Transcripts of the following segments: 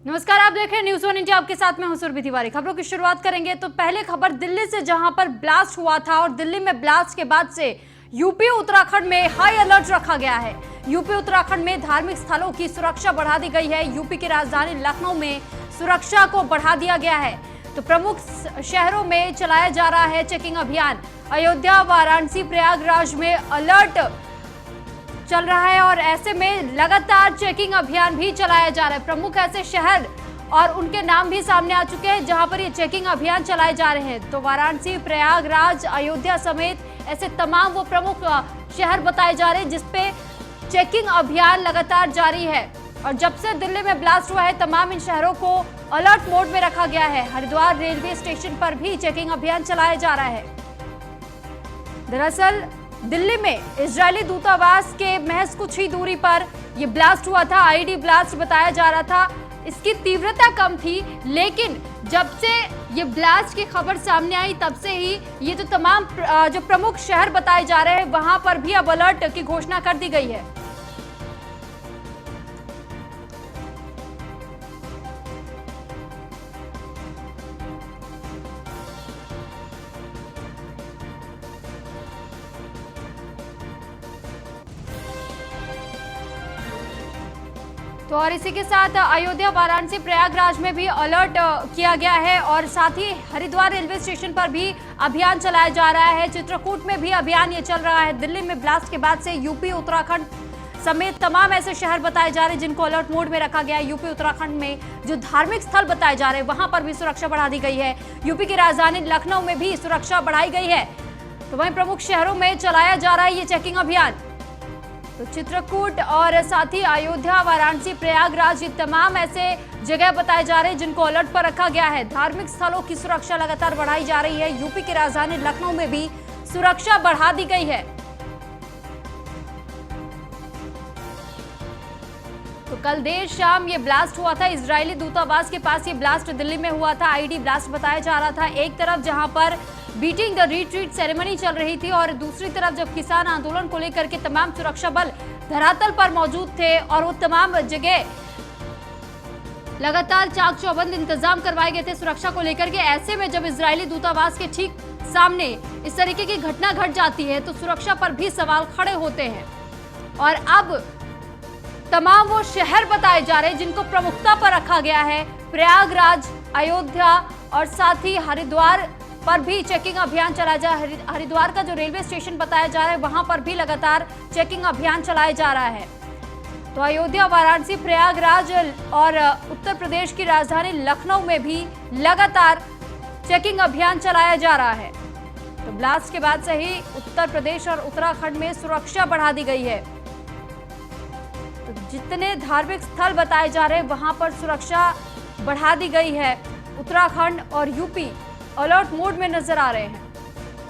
नमस्कार, आप देख रहे हैं न्यूज़ 1 इंडिया। आपके साथ में हूं सुरभि तिवारी। खबरों की शुरुआत करेंगे तो पहले खबर दिल्ली से, जहां पर ब्लास्ट हुआ था और दिल्ली में ब्लास्ट के बाद से यूपी उत्तराखंड में हाई अलर्ट रखा गया है। यूपी उत्तराखंड में धार्मिक स्थलों की सुरक्षा बढ़ा दी गई है। यूपी की राजधानी लखनऊ में सुरक्षा को बढ़ा दिया गया है। तो प्रमुख शहरों में चलाया जा रहा है चेकिंग अभियान। अयोध्या, वाराणसी, प्रयागराज में अलर्ट चल रहा है और ऐसे में लगातार चेकिंग अभियान भी चलाया जा रहा है। प्रमुख ऐसे शहर और उनके नाम भी सामने आ चुके हैं जहां पर ये चेकिंग अभियान चलाए जा रहे हैं। तो वाराणसी, प्रयागराज, अयोध्या समेत ऐसे तमाम वो प्रमुख शहर बताए जा रहे हैं जिसपे चेकिंग अभियान लगातार जारी है। और जब से दिल्ली में ब्लास्ट हुआ है, तमाम इन शहरों को अलर्ट मोड में रखा गया है। हरिद्वार रेलवे स्टेशन पर भी चेकिंग अभियान चलाया जा रहा है। दरअसल दिल्ली में इजरायली दूतावास के महज कुछ ही दूरी पर यह ब्लास्ट हुआ था। आईडी ब्लास्ट बताया जा रहा था। इसकी तीव्रता कम थी, लेकिन जब से ये ब्लास्ट की खबर सामने आई तब से ही ये जो तमाम जो प्रमुख शहर बताए जा रहे हैं वहां पर भी अब अलर्ट की घोषणा कर दी गई है। तो और इसी के साथ अयोध्या, वाराणसी, प्रयागराज में भी अलर्ट किया गया है और साथ ही हरिद्वार रेलवे स्टेशन पर भी अभियान चलाया जा रहा है। चित्रकूट में भी अभियान ये चल रहा है। दिल्ली में ब्लास्ट के बाद से यूपी, उत्तराखंड समेत तमाम ऐसे शहर बताए जा रहे हैं जिनको अलर्ट मोड में रखा गया है। यूपी उत्तराखंड में जो धार्मिक स्थल बताए जा रहे हैं वहां पर भी सुरक्षा बढ़ा दी गई है। यूपी की राजधानी लखनऊ में भी सुरक्षा बढ़ाई गई है। तो वहीं प्रमुख शहरों में चलाया जा रहा है ये चेकिंग अभियान। तो चित्रकूट और साथ ही अयोध्या, वाराणसी, प्रयागराज, ये तमाम ऐसे जगह बताए जा रहे हैं जिनको अलर्ट पर रखा गया है। धार्मिक स्थलों की सुरक्षा लगातार बढ़ाई जा रही है। यूपी की राजधानी लखनऊ में भी सुरक्षा बढ़ा दी गई है। तो कल देर शाम ये ब्लास्ट हुआ था। इजरायली दूतावास के पास ये ब्लास्ट दिल्ली में हुआ था। आईडी ब्लास्ट बताया जा रहा था। एक तरफ जहां पर बीटिंग द रिट्रीट सेरेमनी चल रही थी और दूसरी तरफ जब किसान आंदोलन को लेकर के तमाम सुरक्षा बल धरातल पर मौजूद थे और वो तमाम जगह लगातार चाक चौबंद इंतजाम करवाए गए थे सुरक्षा को लेकर के। ऐसे में जब इजरायली दूतावास के ठीक सामने इस तरीके की घटना घट जाती है तो सुरक्षा पर भी सवाल खड़े होते हैं। और अब तमाम वो शहर बताए जा रहे हैं जिनको प्रमुखता पर रखा गया है। प्रयागराज, अयोध्या और साथ ही हरिद्वार पर भी चेकिंग अभियान चलाया जा रहा है। हरिद्वार का जो रेलवे स्टेशन बताया जा रहा है वहां पर भी लगातार चेकिंग अभियान चलाया जा रहा है। तो अयोध्या, वाराणसी, प्रयागराज और उत्तर प्रदेश की राजधानी लखनऊ में भी लगातार चेकिंग अभियान चलाया जा रहा है। तो ब्लास्ट के बाद से ही उत्तर प्रदेश और उत्तराखंड में सुरक्षा बढ़ा दी गई है। तो जितने धार्मिक स्थल बताए जा रहे हैं वहां पर सुरक्षा बढ़ा दी गई है। उत्तराखंड और यूपी अलर्ट मोड में नजर आ रहे हैं।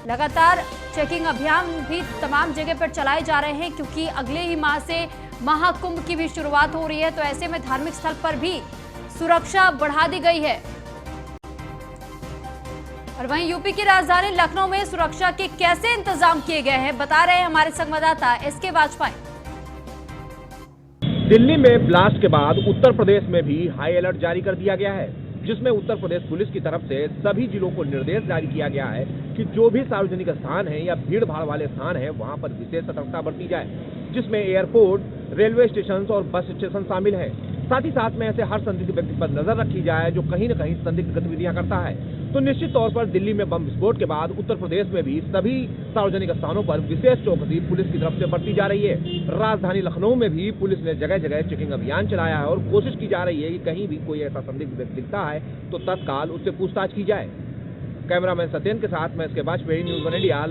लगातार चेकिंग अभियान भी तमाम जगह पर चलाए जा रहे हैं क्योंकि अगले ही माह से महाकुंभ की भी शुरुआत हो रही है। तो ऐसे में धार्मिक स्थल पर भी सुरक्षा बढ़ा दी गई है। और वहीं यूपी की राजधानी लखनऊ में सुरक्षा के कैसे इंतजाम किए गए हैं बता रहे हैं हमारे संवाददाता एसके वाजपेयी। दिल्ली में ब्लास्ट के बाद उत्तर प्रदेश में भी हाई अलर्ट जारी कर दिया गया है, जिसमें उत्तर प्रदेश पुलिस की तरफ से सभी जिलों को निर्देश जारी किया गया है कि जो भी सार्वजनिक स्थान है या भीड़ भाड़ वाले स्थान है वहां पर विशेष सतर्कता बरती जाए, जिसमें एयरपोर्ट, रेलवे स्टेशन और बस स्टेशन शामिल है। साथ ही साथ में ऐसे हर संदिग्ध व्यक्ति पर नजर रखी जाए जो कहीं न कहीं संदिग्ध गतिविधियां करता है। तो निश्चित तौर पर दिल्ली में बम विस्फोट के बाद उत्तर प्रदेश में भी सभी सार्वजनिक स्थानों पर विशेष चौकसी पुलिस की तरफ से बरती जा रही है। राजधानी लखनऊ में भी पुलिस ने जगह जगह चेकिंग अभियान चलाया है और कोशिश की जा रही है कि कहीं भी कोई ऐसा संदिग्ध व्यक्ति दिखता है तो तत्काल उससे पूछताछ की जाए। कैमरामैन सत्यन के साथ मैं एसके वाजपेयी, न्यूज़ 1 इंडिया।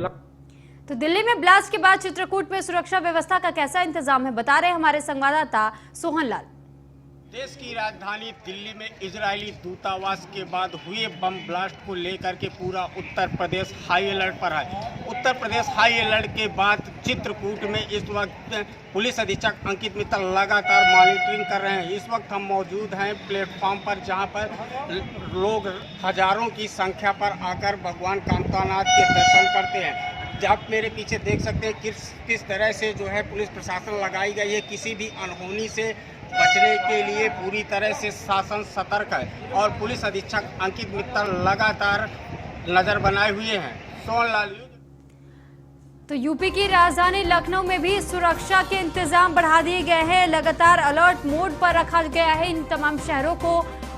तो दिल्ली में ब्लास्ट के बाद चित्रकूट में सुरक्षा व्यवस्था का कैसा इंतजाम है बता रहे हमारे संवाददाता सोहन लाल। देश की राजधानी दिल्ली में इजरायली दूतावास के बाद हुए बम ब्लास्ट को लेकर के पूरा उत्तर प्रदेश हाई अलर्ट पर है। उत्तर प्रदेश हाई अलर्ट के बाद चित्रकूट में इस वक्त पुलिस अधीक्षक अंकित मित्तल लगातार मॉनिटरिंग कर रहे हैं। इस वक्त हम मौजूद हैं प्लेटफॉर्म पर, जहां पर लोग हजारों की संख्या पर आकर भगवान कामतानाथ के दर्शन करते हैं। आप मेरे पीछे देख सकते हैं किस तरह से जो है पुलिस प्रशासन लगाई गई है। किसी भी अनहोनी से बचने के लिए पूरी तरह से शासन सतर्क है और पुलिस अधीक्षक अंकित मित्तल लगातार नजर बनाए हुए हैं। सोनलाल। तो यूपी की राजधानी लखनऊ में भी सुरक्षा के इंतजाम बढ़ा दिए गए हैं। लगातार अलर्ट मोड पर रखा गया है इन तमाम शहरों को,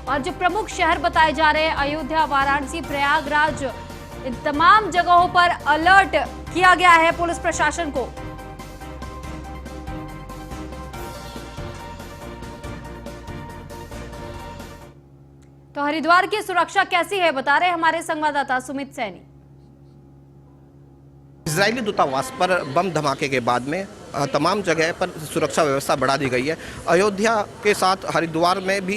और जो प्रमुख शहर बताए जा रहे हैं अयोध्या, वाराणसी, प्रयागराज, इन तमाम जगहों पर अलर्ट किया गया है पुलिस प्रशासन को। तो हरिद्वार की सुरक्षा कैसी है बता रहे हमारे संवाददाता सुमित सैनी। इजरायली दूतावास पर बम धमाके के बाद में तमाम जगह पर सुरक्षा व्यवस्था बढ़ा दी गई है। अयोध्या के साथ हरिद्वार में भी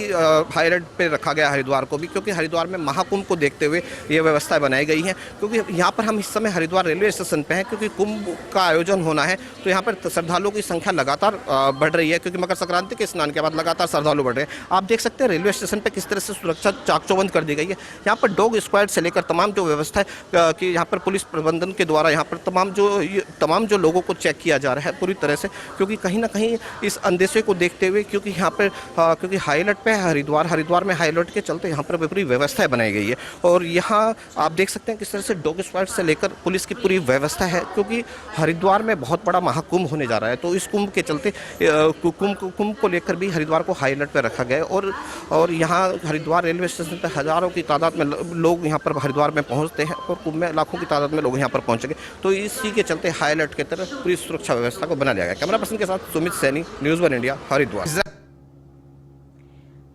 हाई अलर्ट पे रखा गया हरिद्वार को भी, क्योंकि हरिद्वार में महाकुंभ को देखते हुए ये व्यवस्थाएं बनाई गई हैं। क्योंकि यहाँ पर हम इस समय हरिद्वार रेलवे स्टेशन पे हैं, क्योंकि कुंभ का आयोजन होना है, तो यहाँ पर श्रद्धालुओं की संख्या लगातार बढ़ रही है, क्योंकि मकर संक्रांति के स्नान के बाद लगातार श्रद्धालु बढ़ रहे हैं। आप देख सकते हैं रेलवे स्टेशन पर किस तरह से सुरक्षा चाक चौबंद कर दी गई है। यहाँ पर डॉग स्क्वाड से लेकर तमाम जो व्यवस्था है कि यहाँ पर पुलिस प्रबंधन के द्वारा यहाँ पर तमाम जो लोगों को चेक किया जा रहा है पूरी तरह से, क्योंकि कहीं ना कहीं इस अंदेशे को देखते हुए, क्योंकि यहाँ पर क्योंकि हाई अलर्ट पे है हरिद्वार में हाई अलर्ट के चलते यहाँ पर पूरी व्यवस्था बनाई गई है। और यहाँ आप देख सकते हैं किस तरह से डॉग स्क्वाड से लेकर पुलिस की पूरी व्यवस्था है, क्योंकि हरिद्वार में बहुत बड़ा महाकुंभ होने जा रहा है। तो इस कुंभ के चलते कुंभ को लेकर भी हरिद्वार को हाई अलर्ट पर रखा गया है। और यहाँ हरिद्वार रेलवे स्टेशन पर हज़ारों की तादाद में लोग यहाँ पर हरिद्वार में पहुँचते हैं, और कुंभ में लाखों की तादाद में लोग यहाँ पर पहुँचेंगे। तो इसी के चलते हाई अलर्ट की तरह पूरी सुरक्षा व्यवस्था को बना लिया गया। कैमरा पर्सन के साथ सुमित सैनी, न्यूज़ 1 इंडिया, हरिद्वार।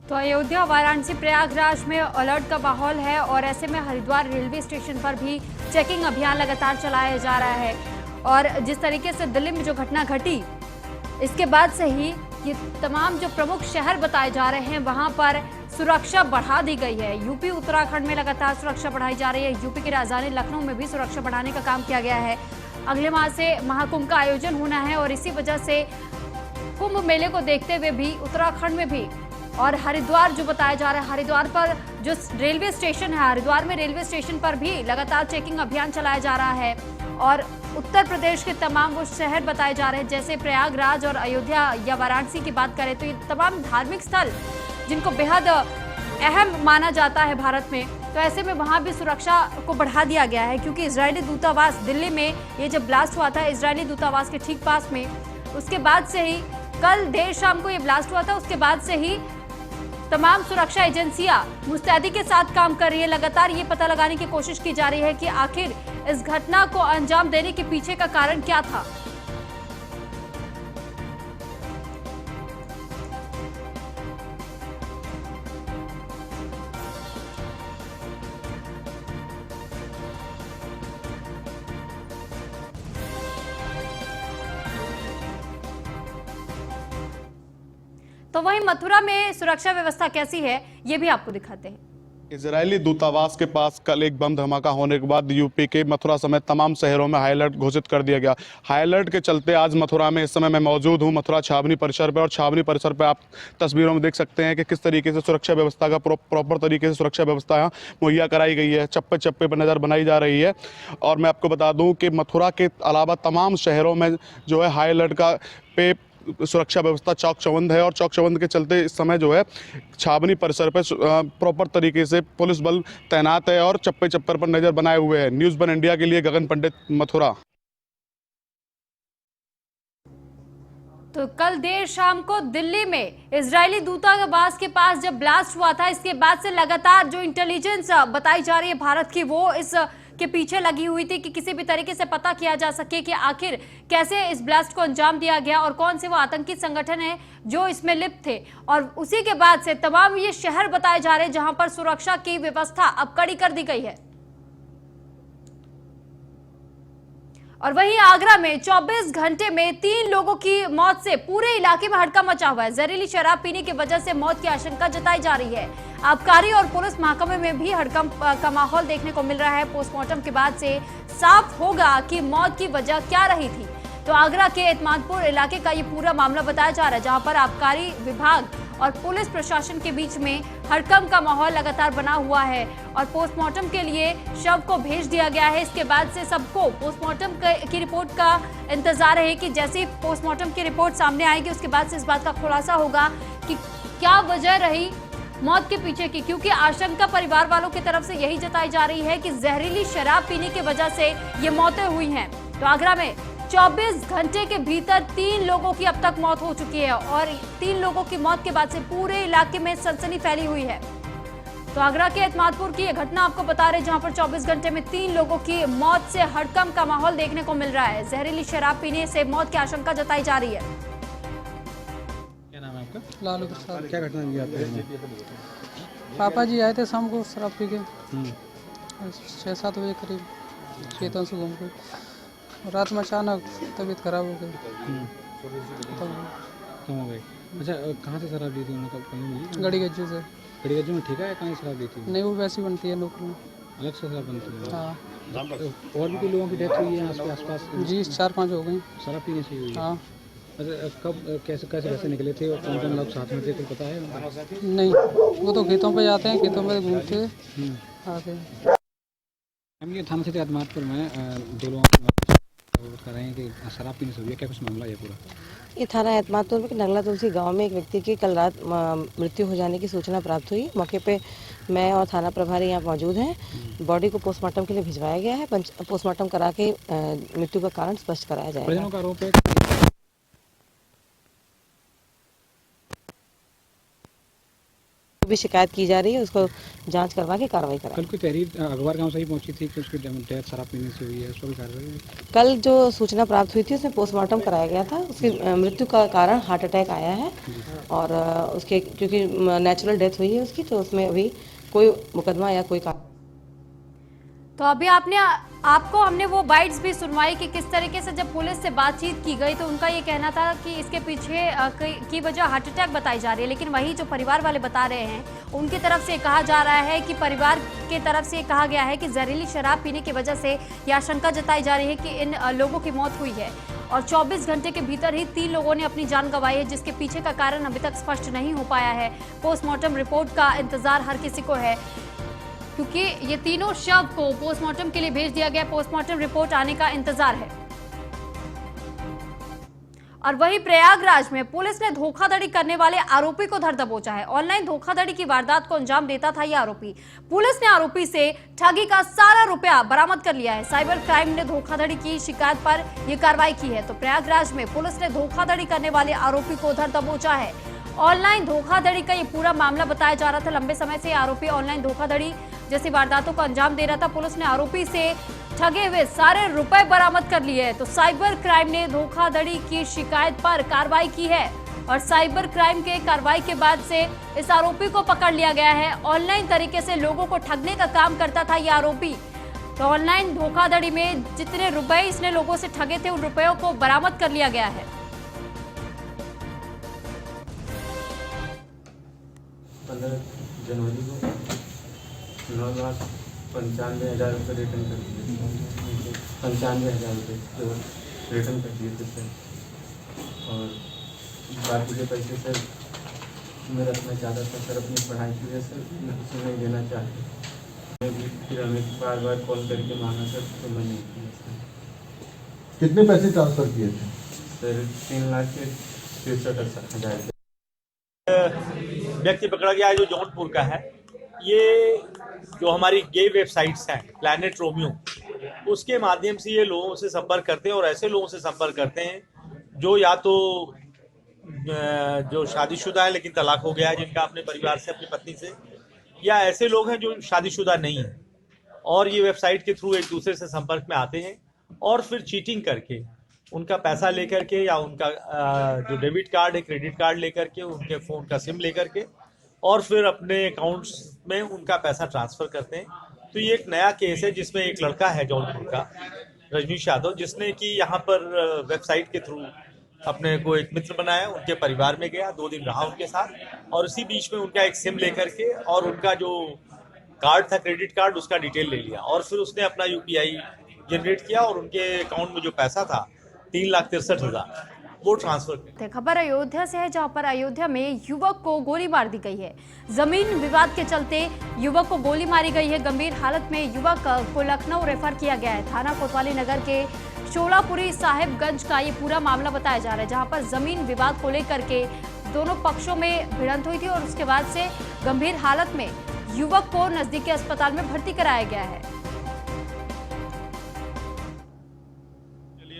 तो अयोध्या, वाराणसी, प्रयागराज में अलर्ट का माहौल है, और ऐसे में हरिद्वार रेलवे स्टेशन पर भी चेकिंग अभियान लगातार चलाया जा रहा है। और जिस तरीके से दिल्ली में जो घटना घटी, इसके बाद से ही ये तमाम जो प्रमुख शहर बताए जा रहे हैं वहां पर सुरक्षा बढ़ा दी गई है। यूपी, उत्तराखंड में लगातार सुरक्षा बढ़ाई जा रही है। यूपी की राजधानी लखनऊ में भी सुरक्षा बढ़ाने का काम किया गया है। अगले माह से महाकुंभ का आयोजन होना है, और इसी वजह से कुंभ मेले को देखते हुए भी उत्तराखंड में भी, और हरिद्वार जो बताया जा रहा है, हरिद्वार पर जो रेलवे स्टेशन है, हरिद्वार में रेलवे स्टेशन पर भी लगातार चेकिंग अभियान चलाया जा रहा है। और उत्तर प्रदेश के तमाम वो शहर बताए जा रहे हैं, जैसे प्रयागराज और अयोध्या या वाराणसी की बात करें तो ये तमाम धार्मिक स्थल जिनको बेहद अहम माना जाता है भारत में, तो ऐसे में वहां भी सुरक्षा को बढ़ा दिया गया है। क्योंकि इजरायली दूतावास दिल्ली में ये जब ब्लास्ट हुआ था, इजरायली दूतावास के ठीक पास में, उसके बाद से ही कल देर शाम को ये ब्लास्ट हुआ था, उसके बाद से ही तमाम सुरक्षा एजेंसियां मुस्तैदी के साथ काम कर रही है। लगातार ये पता लगाने की कोशिश की जा रही है कि आखिर इस घटना को अंजाम देने के पीछे का कारण क्या था। तो वहीं मथुरा में सुरक्षा व्यवस्था कैसी है, ये भी आपको दिखाते हैं। इजरायली दूतावास के पास कल एक बम धमाका होने के बाद यूपी के मथुरा समेत तमाम शहरों में हाई अलर्ट घोषित कर दिया गया। हाई अलर्ट के चलते आज मथुरा में इस समय मैं मौजूद हूं, मथुरा छावनी परिसर पर, और छावनी परिसर पर आप तस्वीरों में देख सकते हैं कि किस तरीके से सुरक्षा व्यवस्था का प्रॉपर तरीके से सुरक्षा व्यवस्था यहाँ मुहैया कराई गई है। चप्पे चप्पे पर नज़र बनाई जा रही है। और मैं आपको बता दूँ कि मथुरा के अलावा तमाम शहरों में जो है हाई अलर्ट का पे सुरक्षा व्यवस्था चौक चौबंद है, और चौक चौबंद के चलते इस समय जो है छावनी परिसर पर प्रॉपर तरीके से पुलिस बल तैनात है और चप्पे चप्पर पर नजर बनाए हुए हैं। न्यूज़ 1 इंडिया के लिए गगन पंडित, मथुरा। तो कल देर शाम को दिल्ली में इजरायली दूतावास के पास जब ब्लास्ट हुआ था, इसके बाद से लगातार जो इंटेलिजेंस बताई जा रही है भारत की, वो इस के पीछे लगी हुई थी कि किसी भी तरीके से पता किया जा सके कि आखिर कैसे इस ब्लास्ट को अंजाम दिया गया और कौन से वो आतंकी संगठन है जो इसमें लिप्त थे। और उसी के बाद से तमाम ये शहर बताए जा रहे हैं जहां पर सुरक्षा की व्यवस्था अब कड़ी कर दी गई है। और वहीं आगरा में 24 घंटे में 3 लोगों की मौत से पूरे इलाके में हड़कंप मचा हुआ है। जहरीली शराब पीने की वजह से मौत की आशंका जताई जा रही है। आबकारी और पुलिस महकमे में भी हड़कंप का माहौल देखने को मिल रहा है। पोस्टमार्टम के बाद से साफ होगा कि मौत की वजह क्या रही थी। तो आगरा के एतमादपुर इलाके का ये पूरा मामला बताया जा रहा है, जहां पर आबकारी विभाग और पुलिस प्रशासन के बीच में हड़कंप का माहौल लगातार बना हुआ है। और पोस्टमार्टम के लिए शव को भेज दिया गया है। इसके बाद से सबको पोस्टमार्टम की रिपोर्ट का इंतजार है कि जैसे ही पोस्टमार्टम की रिपोर्ट सामने आएगी उसके बाद से इस बात का खुलासा होगा कि क्या वजह रही मौत के पीछे की, क्योंकि आशंका परिवार वालों की तरफ से यही जताई जा रही है कि जहरीली शराब पीने की वजह से ये मौतें हुई हैं। तो आगरा में 24 घंटे के भीतर 3 लोगों की अब तक मौत हो चुकी है और 3 लोगों की मौत के बाद से पूरे इलाके में सनसनी फैली हुई है। तो आगरा के एतमादपुर की यह घटना आपको बता रहे, जहां पर 24 घंटे में 3 लोगों की मौत से हड़कंप का माहौल देखने को मिल रहा है। जहरीली शराब पीने से मौत की आशंका जताई जा रही है। क्या नाम है आपका? लालू प्रसाद। क्या घटना हुई आपके यहाँ? पापा जी आए थे शाम को शराब पी के 6-7 बजे करीब खेतों से घूम के, रात में अचानक तबीयत खराब हो गई। कहाँ हो गई? अच्छा, कहाँ से शराब ली थी उन्होंने? कब कहीं मिली? गड़ी गज्जू से। गड़ी गज्जू में ठेका है? कहाँ से शराब ली थी? नहीं, वो वैसी बनती है लोकल में। अलग से शराब बनती है? हाँ तो और भी कोई लोगों की डेथ हुई है आपके आसपास? जी, 4-5 हो गई। शराब पीने से ही हुई है? हाँ। अच्छा, कब कैसे कैसे कैसे निकले थे और कौन कौन लोग साथ में थे, कुछ पता है? नहीं, वो तो खेतों पे जाते हैं, खेतों में घूमते आके। हम ये थाना क्षेत्र एतमादपुर में 2 लोग कर रहे हैं कि शराब पीने से हुई है, क्या कुछ मामला है पूरा? ये थाना एतमादपुर में नगला तुलसी गांव में एक व्यक्ति की कल रात मृत्यु हो जाने की सूचना प्राप्त हुई। मौके पे मैं और थाना प्रभारी यहाँ मौजूद हैं। बॉडी को पोस्टमार्टम के लिए भिजवाया गया है। पोस्टमार्टम करा के मृत्यु का कारण स्पष्ट कराया जाएगा। परिजनों का आरोप है भी शिकायत की जा रही है, उसको जांच करवा के कार्रवाई कराएं। कल कोई तहरीर अखबार गांव से ही पहुंची थी कि उसकी डेथ शराब पीने से हुई है, उस पर भी कार्रवाई? कल जो सूचना प्राप्त हुई थी उसमें पोस्टमार्टम कराया गया था। उसकी मृत्यु का कारण हार्ट अटैक आया है और उसके क्योंकि नेचुरल डेथ हुई है उसकी, तो उसमें अभी कोई मुकदमा या कोई तो अभी आपको हमने वो बाइट्स भी सुनवाई कि किस तरीके से जब पुलिस से बातचीत की गई तो उनका ये कहना था कि इसके पीछे की वजह हार्ट अटैक बताई जा रही है। लेकिन वही जो परिवार वाले बता रहे हैं, उनकी तरफ से कहा जा रहा है कि परिवार की तरफ से कहा गया है कि जहरीली शराब पीने की वजह से ये आशंका जताई जा रही है कि इन लोगों की मौत हुई है और 24 घंटे के भीतर ही 3 लोगों ने अपनी जान गंवाई है, जिसके पीछे का कारण अभी तक स्पष्ट नहीं हो पाया है। पोस्टमार्टम रिपोर्ट का इंतजार हर किसी को है, क्योंकि ये तीनों शव को पोस्टमार्टम के लिए भेज दिया गया। पोस्टमार्टम रिपोर्ट आने का इंतजार है। और वहीं प्रयागराज में पुलिस ने धोखाधड़ी करने वाले आरोपी को धर दबोचा है। ऑनलाइन धोखाधड़ी की वारदात को अंजाम देता था यह आरोपी। पुलिस ने आरोपी से ठगी का सारा रुपया बरामद कर लिया है। साइबर क्राइम ने धोखाधड़ी की शिकायत पर यह कार्रवाई की है। तो प्रयागराज में पुलिस ने धोखाधड़ी करने वाले आरोपी को धर दबोचा है। ऑनलाइन धोखाधड़ी का ये पूरा मामला बताया जा रहा था। लंबे समय से आरोपी ऑनलाइन धोखाधड़ी जैसी वारदातों को अंजाम दे रहा था। पुलिस ने आरोपी से ठगे हुए सारे रुपए बरामद कर लिए हैं। तो साइबर क्राइम ने धोखाधड़ी की शिकायत पर कार्रवाई की है और साइबर क्राइम के कार्रवाई के बाद से इस आरोपी को पकड़ लिया गया है। ऑनलाइन तरीके से लोगों को ठगने का काम करता था ये आरोपी। तो ऑनलाइन धोखाधड़ी में जितने रुपए इसने लोगों से ठगे थे, उन रुपयों को बरामद कर लिया गया है। 15 जनवरी को 9,95,000 रुपये रिटर्न कर दिए। 95,000 रुपये केवल रिटर्न कर दिए थे सर। और बाकी के पैसे सर मैं रखना चाहता था सर अपनी पढ़ाई के लिए सर, उसे नहीं देना चाहते। मैं भी फिर हमें बार बार कॉल करके मांगा सर, तो मैं नहीं किया सर। कितने पैसे ट्रांसफ़र किए थे सर? 3,63,000। व्यक्ति पकड़ा गया है जो जौनपुर का है। ये जो हमारी गे वेबसाइट्स हैं प्लैनेट रोमियो, उसके माध्यम से ये लोगों से संपर्क करते हैं और ऐसे लोगों से संपर्क करते हैं जो या तो जो शादीशुदा है लेकिन तलाक हो गया है जिनका अपने परिवार से, अपनी पत्नी से, या ऐसे लोग हैं जो शादीशुदा नहीं है और ये वेबसाइट के थ्रू एक दूसरे से संपर्क में आते हैं और फिर चीटिंग करके उनका पैसा लेकर के या उनका जो डेबिट कार्ड है, क्रेडिट कार्ड लेकर के, उनके फ़ोन का सिम लेकर के और फिर अपने अकाउंट्स में उनका पैसा ट्रांसफ़र करते हैं। तो ये एक नया केस है जिसमें एक लड़का है जौनपुर का, रजनीश यादव, जिसने कि यहाँ पर वेबसाइट के थ्रू अपने को एक मित्र बनाया, उनके परिवार में गया, 2 दिन रहा उनके साथ और इसी बीच में उनका एक सिम लेकर के और उनका जो कार्ड था, क्रेडिट कार्ड, उसका डिटेल ले लिया और फिर उसने अपना UPI जनरेट किया और उनके अकाउंट में जो पैसा था 3,63,000 वो ट्रांसफर। खबर अयोध्या से है, जहां पर अयोध्या में युवक को गोली मार दी गई है। जमीन विवाद के चलते युवक को गोली मारी गई है। गंभीर हालत में युवक को लखनऊ रेफर किया गया है। थाना कोतवाली नगर के शोलापुरी साहिबगंज का ये पूरा मामला बताया जा रहा है, जहां पर जमीन विवाद को लेकर के दोनों पक्षों में भिड़ंत हुई थी और उसके बाद से गंभीर हालत में युवक को नजदीकी अस्पताल में भर्ती कराया गया है।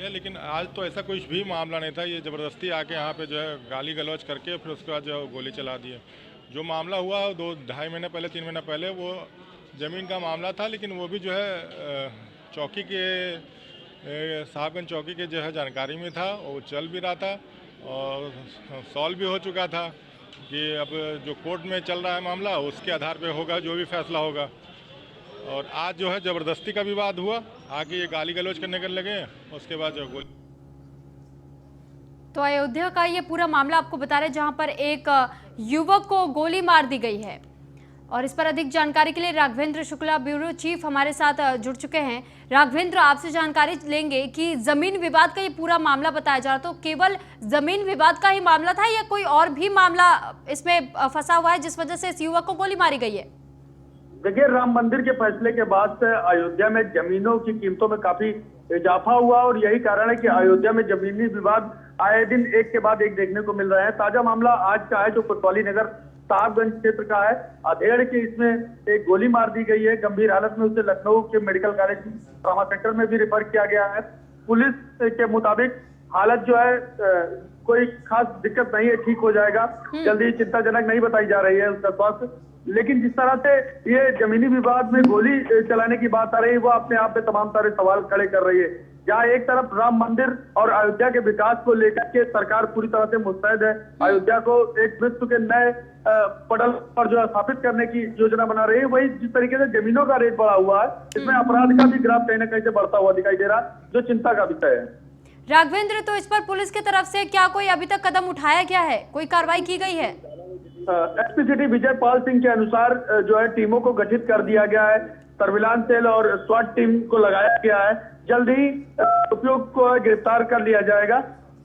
लेकिन आज तो ऐसा कुछ भी मामला नहीं था। ये ज़बरदस्ती आके यहाँ पे जो है गाली गलौज करके फिर उसके बाद जो है गोली चला दिए। जो मामला हुआ 2-2.5 महीने पहले 3 महीने पहले वो ज़मीन का मामला था, लेकिन वो भी जो है चौकी के साहबगंज चौकी के जो है जानकारी में था, वो चल भी रहा था और सॉल्व भी हो चुका था कि अब जो कोर्ट में चल रहा है मामला उसके आधार पे होगा जो भी फैसला होगा। और आज जो है ज़बरदस्ती का विवाद हुआ, आगे ये गाली गलौज करने के लगे, उसके बाद जो गोली। तो अयोध्या का ये पूरा मामला आपको बता रहे जहां पर एक युवक को गोली मार दी गई है। और इस पर अधिक जानकारी के लिए राघवेंद्र शुक्ला ब्यूरो चीफ हमारे साथ जुड़ चुके हैं। राघवेंद्र, आपसे जानकारी लेंगे कि जमीन विवाद का ये पूरा मामला बताया जा रहा, तो केवल जमीन विवाद का ही मामला था या कोई और भी मामला इसमें फंसा हुआ है जिस वजह से इस युवक को गोली मारी गई है? देखिए, राम मंदिर के फैसले के बाद से अयोध्या में जमीनों की कीमतों में काफी इजाफा हुआ और यही कारण है कि अयोध्या में जमीनी विवाद आए दिन एक के बाद एक देखने को मिल रहे हैं। ताजा मामला आज का है जो कोतवाली नगर साहबगंज क्षेत्र का है। अधेड़ के इसमें एक गोली मार दी गई है। गंभीर हालत में उसे लखनऊ के मेडिकल कॉलेज ट्रॉमा सेंटर में भी रेफर किया गया है। पुलिस के मुताबिक हालत जो है कोई खास दिक्कत नहीं है, ठीक हो जाएगा जल्दी। चिंताजनक नहीं बताई जा रही है उसका स्वास्थ्य, लेकिन जिस तरह से ये जमीनी विवाद में गोली चलाने की बात आ रही है वो अपने आप में तमाम सारे सवाल खड़े कर रही है। जहाँ एक तरफ राम मंदिर और अयोध्या के विकास को लेकर के सरकार पूरी तरह से मुस्तैद है, अयोध्या को एक विश्व के नए पटल पर जो है स्थापित करने की योजना बना रही है, वही जिस तरीके से जमीनों का रेट बढ़ा हुआ है इसमें अपराध का भी ग्राफ कहीं ना कहीं से बढ़ता हुआ दिखाई दे रहा है, जो चिंता का विषय है। राघवेंद्र, तो इस पर पुलिस की तरफ से क्या कोई अभी तक कदम उठाया गया है, कोई कार्रवाई की गई है? एसपी सिटी विजय पाल सिंह के अनुसार जो है टीमों को गठित कर दिया गया है, सर्विलांस सेल और स्वाट टीम को लगाया गया है। जल्द ही उपयोग को गिरफ्तार कर लिया जाएगा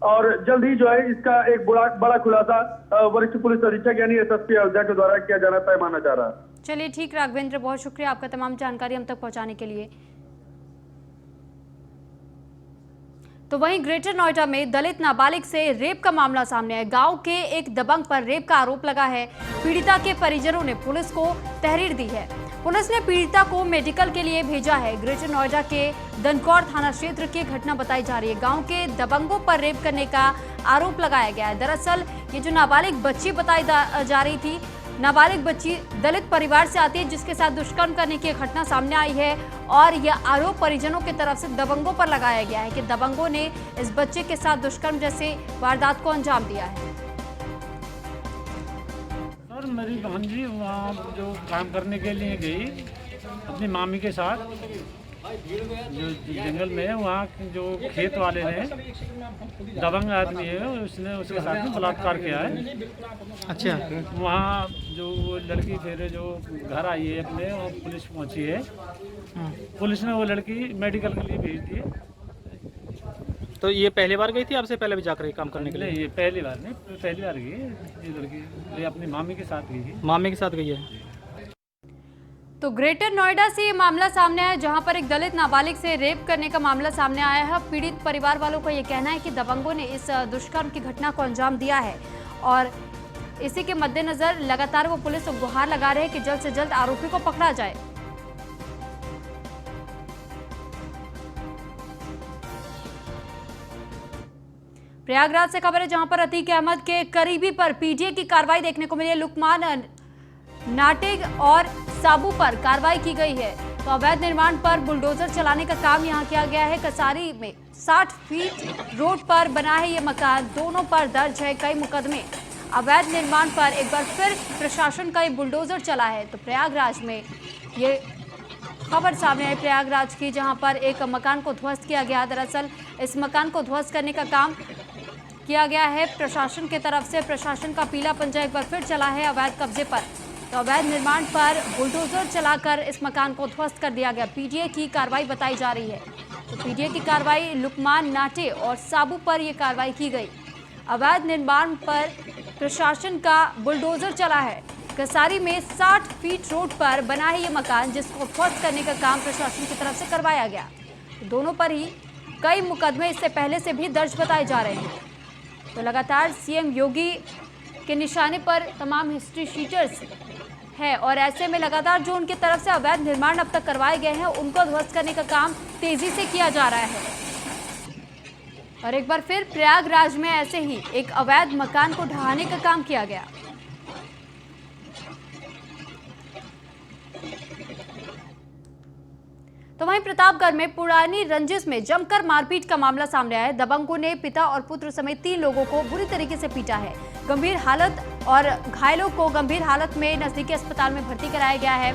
और जल्द ही जो है इसका एक बड़ा खुलासा वरिष्ठ पुलिस अधीक्षक यानी एसएसपी अयोध्या के द्वारा किया जाना तय माना जा रहा है। चलिए ठीक राघवेंद्र, बहुत शुक्रिया आपका तमाम जानकारी हम तक पहुंचाने के लिए। तो वहीं ग्रेटर नोएडा में दलित नाबालिग से रेप का मामला सामने आया। गांव के एक दबंग पर रेप का आरोप लगा है। पीड़िता के परिजनों ने पुलिस को तहरीर दी है। पुलिस ने पीड़िता को मेडिकल के लिए भेजा है। ग्रेटर नोएडा के दनकौर थाना क्षेत्र की घटना बताई जा रही है। गांव के दबंगों पर रेप करने का आरोप लगाया गया है। दरअसल ये जो नाबालिग बच्ची बताई जा रही थी, नाबालिग बच्ची दलित परिवार से आती है जिसके साथ दुष्कर्म करने की घटना सामने आई है और यह आरोप परिजनों की तरफ से दबंगों पर लगाया गया है कि दबंगों ने इस बच्चे के साथ दुष्कर्म जैसे वारदात को अंजाम दिया है। सर, मेरी भांजी वहाँ जो काम करने के लिए गई अपनी मामी के साथ जो जंगल में है, वहाँ जो खेत वाले ने दबंग आदमी है उसने उसके साथ में बलात्कार किया है। अच्छा, वहाँ जो वो लड़की फिर जो घर आई है अपने, वो पुलिस पहुँची है। पुलिस ने वो लड़की मेडिकल के लिए भेज दी है। तो ये पहली बार गई थी, आपसे पहले भी जाकर काम करने के लिए? ये पहली बार नहीं, पहली बार गई ये लड़की, ये अपनी मामी के साथ गई है। मामी के साथ गई है। तो ग्रेटर नोएडा से ये मामला सामने आया जहां पर एक दलित नाबालिग से रेप करने का मामला सामने आया है। पीड़ित परिवार वालों का ये कहना है कि दबंगों ने इस दुष्कर्म की घटना को अंजाम दिया है और इसी के मद्देनजर लगातार वो पुलिस को गुहार लगा रहे हैं कि जल्द से जल्द आरोपी को पकड़ा जाए। प्रयागराज से खबर है जहां पर अतीक अहमद के करीबी पर पीटीए की कार्रवाई देखने को मिली है। लुकमान नाटेग और साबू पर कार्रवाई की गई है। तो अवैध निर्माण पर बुलडोजर चलाने का काम यहां किया गया है। कसारी में 60 फीट रोड पर बना है ये मकान, दोनों पर दर्ज है कई मुकदमे। अवैध निर्माण पर एक बार फिर प्रशासन का ये बुलडोजर चला है। तो प्रयागराज में ये खबर सामने आई प्रयागराज की, जहां पर एक मकान को ध्वस्त किया गया। दरअसल इस मकान को ध्वस्त करने का काम किया गया है प्रशासन की तरफ से। प्रशासन का पीला पंजा एक बार फिर चला है अवैध कब्जे पर। तो अवैध निर्माण पर बुलडोजर चलाकर इस मकान को ध्वस्त कर दिया गया। पीटीए की कार्रवाई बताई जा रही है। तो पीटीए की कार्रवाई, लुकमान नाटे और साबू पर यह कार्रवाई की गई। अवैध निर्माण पर प्रशासन का बुलडोजर चला है। कसारी में 60 फीट रोड पर बना है ये मकान, जिसको ध्वस्त करने का काम प्रशासन की तरफ से करवाया गया। दोनों पर ही कई मुकदमे इससे पहले से भी दर्ज बताए जा रहे हैं। तो लगातार सीएम योगी के निशाने पर तमाम हिस्ट्री शीटर्स है और ऐसे में लगातार जो उनकी तरफ से अवैध निर्माण अब तक करवाए गए हैं उनको ध्वस्त करने का काम तेजी से किया जा रहा है। और एक बार फिर प्रयागराज में ऐसे ही एक अवैध मकान को ढहाने का काम किया गया। तो वहीं प्रतापगढ़ में पुरानी रंजिश में जमकर मारपीट का मामला सामने आया है। दबंगों ने पिता और पुत्र समेत 3 लोगों को बुरी तरीके से पीटा है। गंभीर हालत और घायलों को गंभीर हालत में नजदीकी अस्पताल में भर्ती कराया गया है।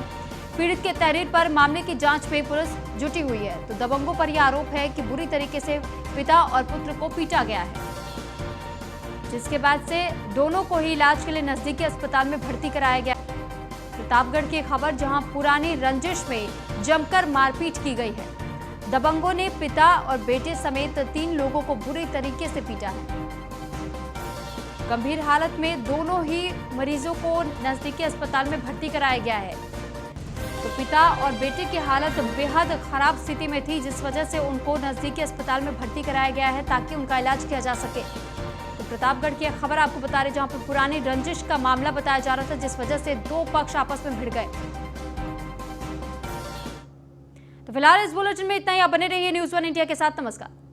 पीड़ित के तहरीर पर मामले की जांच में पुलिस जुटी हुई है। तो दबंगों पर यह आरोप है कि बुरी तरीके से पिता और पुत्र को पीटा गया है, जिसके बाद से दोनों को ही इलाज के लिए नजदीकी अस्पताल में भर्ती कराया गया। प्रतापगढ़ की खबर, जहां पुरानी रंजिश में जमकर मारपीट की गई है। दबंगों ने पिता और बेटे समेत 3 लोगों को बुरी तरीके से पीटा है। गंभीर हालत में दोनों ही मरीजों को नजदीकी अस्पताल में भर्ती कराया गया है। तो पिता और बेटे की हालत बेहद खराब स्थिति में थी, जिस वजह से उनको नजदीकी अस्पताल में भर्ती कराया गया है ताकि उनका इलाज किया जा सके। तो प्रतापगढ़ की खबर आपको बता रहे, जहां पर पुरानी रंजिश का मामला बताया जा रहा था, जिस वजह से 2 पक्ष आपस में भिड़ गए। तो फिलहाल इस बुलेटिन में इतना ही। आप बने रहिए न्यूज़ 1 इंडिया के साथ। नमस्कार।